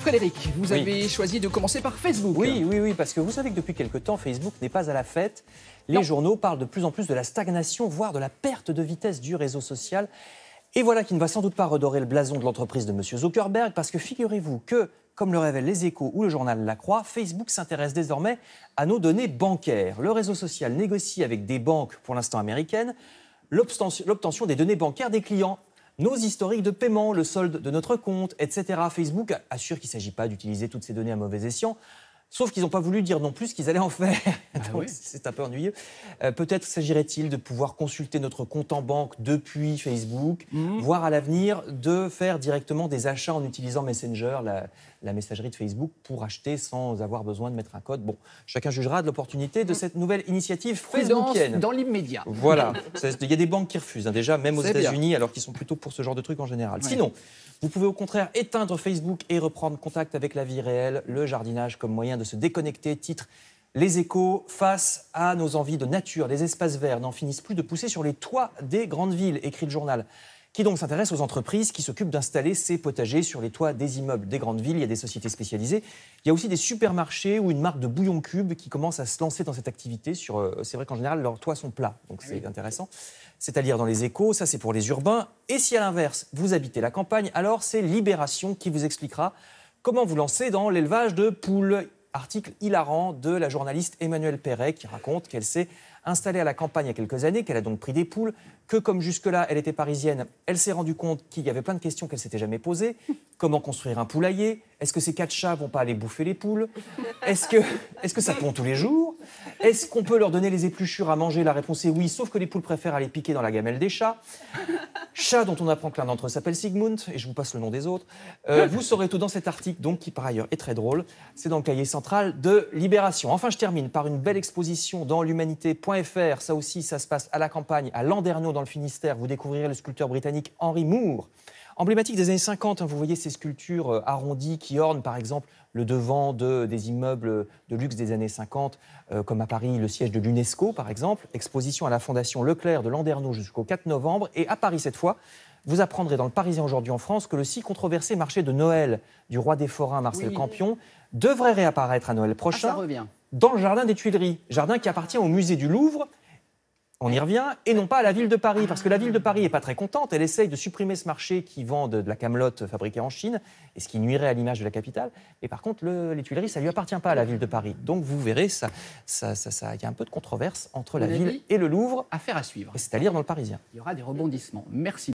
Frédéric, vous avez choisi de commencer par Facebook. Oui, parce que vous savez que depuis quelque temps, Facebook n'est pas à la fête. Les journaux parlent de plus en plus de la stagnation, voire de la perte de vitesse du réseau social. Et voilà qui ne va sans doute pas redorer le blason de l'entreprise de M. Zuckerberg, parce que figurez-vous que, comme le révèlent les Échos ou le journal La Croix, Facebook s'intéresse désormais à nos données bancaires. Le réseau social négocie avec des banques, pour l'instant américaines, l'obtention des données bancaires des clients. Nos historiques de paiement, le solde de notre compte, etc. Facebook assure qu'il ne s'agit pas d'utiliser toutes ces données à mauvais escient, sauf qu'ils n'ont pas voulu dire non plus ce qu'ils allaient en faire. Donc c'est un peu ennuyeux. Peut-être s'agirait-il de pouvoir consulter notre compte en banque depuis Facebook, voire à l'avenir de faire directement des achats en utilisant Messenger, la messagerie de Facebook, pour acheter sans avoir besoin de mettre un code. Bon, chacun jugera de l'opportunité de cette nouvelle initiative facebookienne. Dans l'immédiat. Voilà. Il y a des banques qui refusent, déjà, même aux États-Unis, alors qu'ils sont plutôt pour ce genre de trucs en général. Ouais. Sinon, vous pouvez au contraire éteindre Facebook et reprendre contact avec la vie réelle, le jardinage comme moyen de se déconnecter. Titre Les Échos, face à nos envies de nature, les espaces verts n'en finissent plus de pousser sur les toits des grandes villes, écrit le journal, qui donc s'intéresse aux entreprises qui s'occupent d'installer ces potagers sur les toits des immeubles des grandes villes. Il y a des sociétés spécialisées. Il y a aussi des supermarchés ou une marque de bouillon cube qui commence à se lancer dans cette activité. C'est vrai qu'en général, leurs toits sont plats, donc c'est intéressant. C'est à lire dans les Échos, ça c'est pour les urbains. Et si à l'inverse, vous habitez la campagne, alors c'est Libération qui vous expliquera comment vous lancer dans l'élevage de poules. Article hilarant de la journaliste Emmanuelle Perret qui raconte qu'elle s'est installée à la campagne il y a quelques années, qu'elle a donc pris des poules, que comme jusque-là elle était parisienne, elle s'est rendue compte qu'il y avait plein de questions qu'elle ne s'était jamais posées. Comment construire un poulailler? Est-ce que ces 4 chats vont pas aller bouffer les poules? Est-ce que ça pond tous les jours? Est-ce qu'on peut leur donner les épluchures à manger? La réponse est oui, sauf que les poules préfèrent aller piquer dans la gamelle des chats. Chat dont on apprend que l'un d'entre eux s'appelle Sigmund, et je vous passe le nom des autres. Vous saurez tout dans cet article, donc, qui par ailleurs est très drôle. C'est dans le cahier central de Libération. Enfin, je termine par une belle exposition dans l'Humanité.fr. Ça aussi, ça se passe à la campagne, à Landerneau, dans le Finistère. Vous découvrirez le sculpteur britannique Henry Moore. Emblématique des années 50, vous voyez ces sculptures arrondies qui ornent, par exemple, le devant des immeubles de luxe des années 50, comme à Paris, le siège de l'UNESCO, par exemple. Exposition à la Fondation Leclerc de Landerneau jusqu'au 4 novembre. Et à Paris, cette fois, vous apprendrez dans le Parisien aujourd'hui en France que le si controversé marché de Noël du roi des forains Marcel Campion devrait réapparaître à Noël prochain dans le jardin des Tuileries. Jardin qui appartient au musée du Louvre. On y revient, et non pas à la ville de Paris, parce que la ville de Paris n'est pas très contente. Elle essaye de supprimer ce marché qui vend de la camelote fabriquée en Chine, et ce qui nuirait à l'image de la capitale. Et par contre, les Tuileries, ça ne lui appartient pas à la ville de Paris. Donc vous verrez, il y a un peu de controverse entre la ville et le Louvre. Affaire à suivre. Et c'est à lire dans le Parisien. Il y aura des rebondissements. Merci.